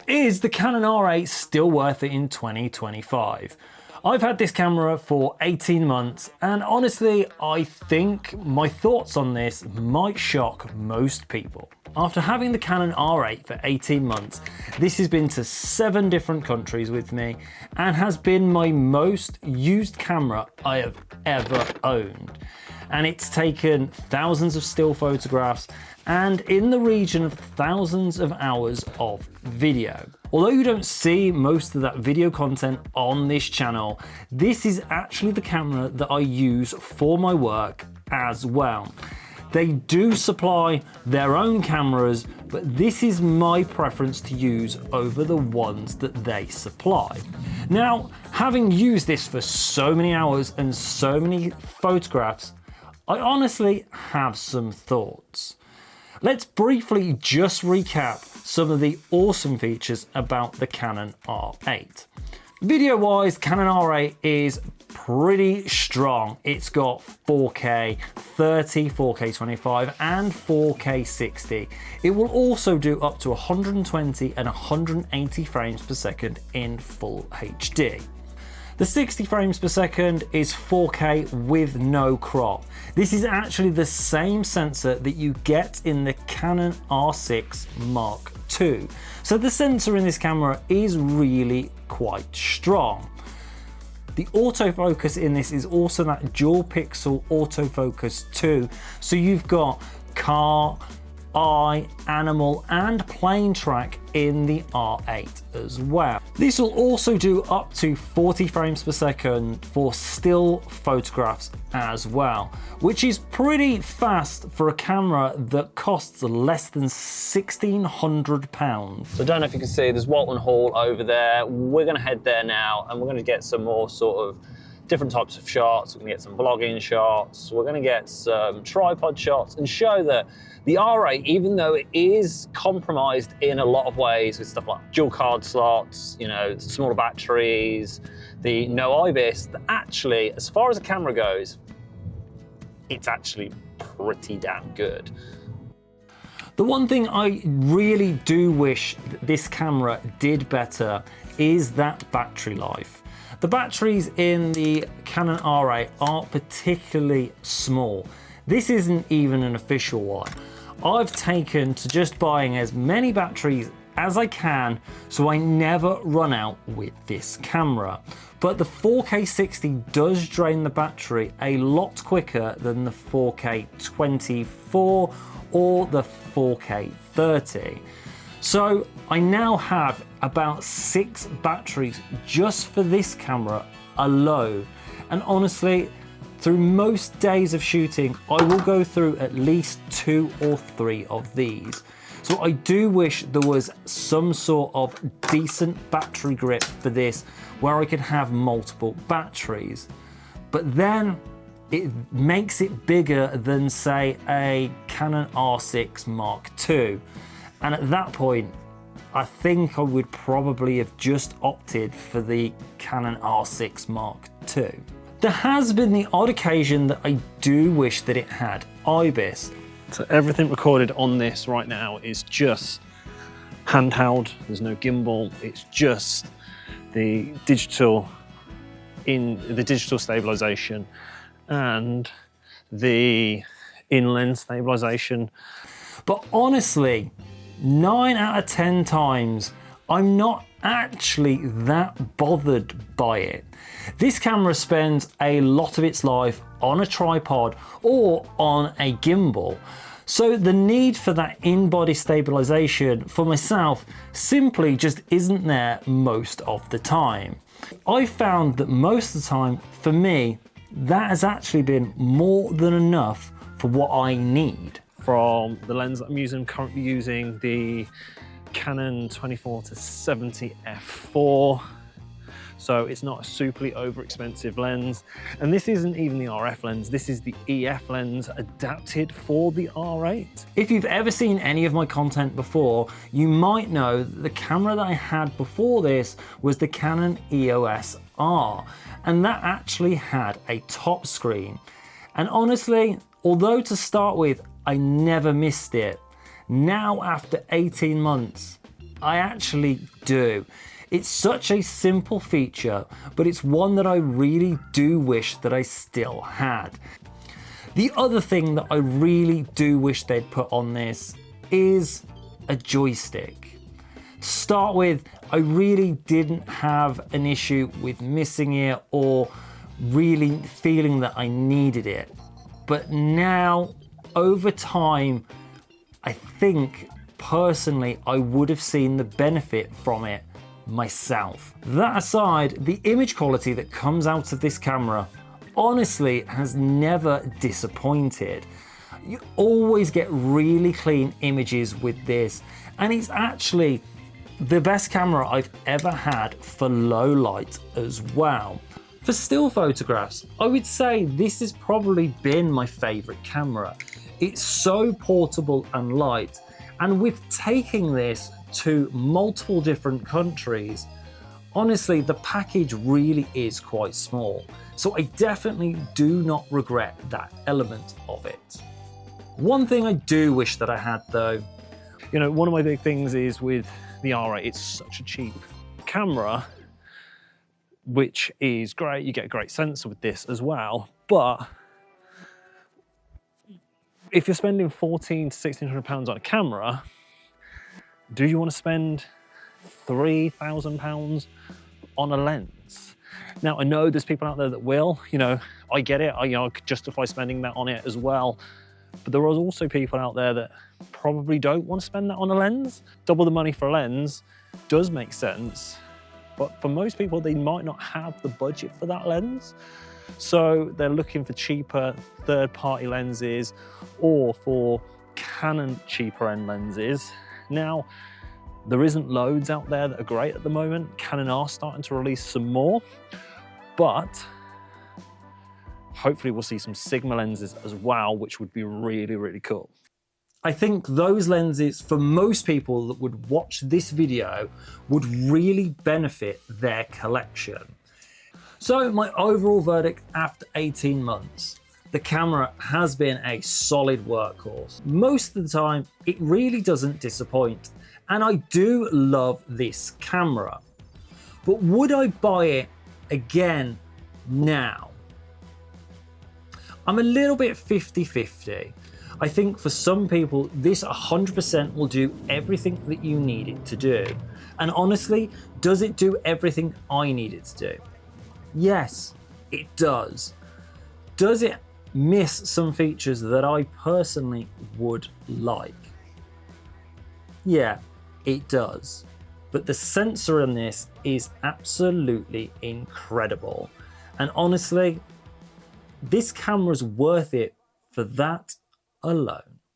Is the Canon R8 still worth it in 2025? I've had this camera for 18 months and honestly, I think my thoughts on this might shock most people. After having the Canon R8 for 18 months, this has been to 7 different countries with me and has been my most used camera I have ever owned. And it's taken thousands of still photographs and in the region of thousands of hours of video. Although you don't see most of that video content on this channel, this is actually the camera that I use for my work as well. They do supply their own cameras, but this is my preference to use over the ones that they supply. Now, having used this for so many hours and so many photographs, I honestly have some thoughts. Let's briefly just recap some of the awesome features about the Canon R8. Video-wise, Canon R8 is pretty strong. It's got 4K 30, 4K 25 and 4K 60. It will also do up to 120 and 180 frames per second in full HD. The 60 frames per second is 4K with no crop. This is actually the same sensor that you get in the Canon R6 Mark II. So the sensor in this camera is really quite strong. The autofocus in this is also that dual pixel autofocus too. So you've got car, eye, animal and plane track in the R8 as well. This will also do up to 40 frames per second for still photographs as well, which is pretty fast for a camera that costs less than £1,600. So I don't know if you can see, there's Walton Hall over there. We're gonna head there now and we're gonna get some more sort of different types of shots. We're gonna get some vlogging shots. We're gonna get some tripod shots and show that the R8, even though it is compromised in a lot of ways with stuff like dual card slots, you know, smaller batteries, the no IBIS, that actually, as far as the camera goes, it's actually pretty damn good. The one thing I really do wish this camera did better is that battery life. The batteries in the Canon R8 aren't particularly small. This isn't even an official one. I've taken to just buying as many batteries as I can so I never run out with this camera. But the 4K 60 does drain the battery a lot quicker than the 4K 24 or the 4K 30. So I now have about 6 batteries just for this camera alone. And honestly, through most days of shooting, I will go through at least 2 or 3 of these. So I do wish there was some sort of decent battery grip for this where I could have multiple batteries. But then it makes it bigger than, say, a Canon R6 Mark II. And at that point, I think I would probably have just opted for the Canon R6 Mark II. There has been the odd occasion that I do wish that it had IBIS. So everything recorded on this right now is just handheld. There's no gimbal. It's just the digital stabilization and the in-lens stabilization. But honestly, 9 out of 10 times, I'm not actually that bothered by it. This camera spends a lot of its life on a tripod or on a gimbal, so the need for that in-body stabilization for myself simply just isn't there most of the time. I found that most of the time, for me, that has actually been more than enough for what I need. From the lens that I'm using, I'm currently using the Canon 24-70 f4. So it's not a superly over expensive lens. And this isn't even the RF lens, this is the EF lens adapted for the R8. If you've ever seen any of my content before, you might know that the camera that I had before this was the Canon EOS R, and that actually had a top screen. And honestly, although to start with, I never missed it, now after 18 months, I actually do. It's such a simple feature, but it's one that I really do wish that I still had. The other thing that I really do wish they'd put on this is a joystick. To start with, I really didn't have an issue with missing it or really feeling that I needed it. But now, over time, I think personally I would have seen the benefit from it myself. That aside, the image quality that comes out of this camera honestly has never disappointed. You always get really clean images with this, and it's actually the best camera I've ever had for low light as well. For still photographs, I would say this has probably been my favorite camera. It's so portable and light, and with taking this to multiple different countries, honestly, the package really is quite small. So I definitely do not regret that element of it. One thing I do wish that I had though, You know, one of my big things is with the R8, it's such a cheap camera, which is great. You get a great sensor with this as well. But if you're spending £1,400 to £1,600 on a camera, do you want to spend £3,000 on a lens? Now, I know there's people out there that will, you know, I get it. I could justify spending that on it as well. But there are also people out there that probably don't want to spend that on a lens. Double the money for a lens does make sense. But for most people, they might not have the budget for that lens. So they're looking for cheaper third-party lenses or for Canon cheaper end lenses. Now, there isn't loads out there that are great at the moment. Canon are starting to release some more, but hopefully we'll see some Sigma lenses as well, which would be really, really cool. I think those lenses, for most people that would watch this video, would really benefit their collection. So my overall verdict after 18 months, the camera has been a solid workhorse. Most of the time, it really doesn't disappoint, and I do love this camera. But would I buy it again now? I'm a little bit 50-50. I think for some people, this 100% will do everything that you need it to do. And honestly, does it do everything I need it to do? Yes, it does. Does it miss some features that I personally would like? Yeah, it does. But the sensor in this is absolutely incredible. And honestly, this camera's worth it for that alone.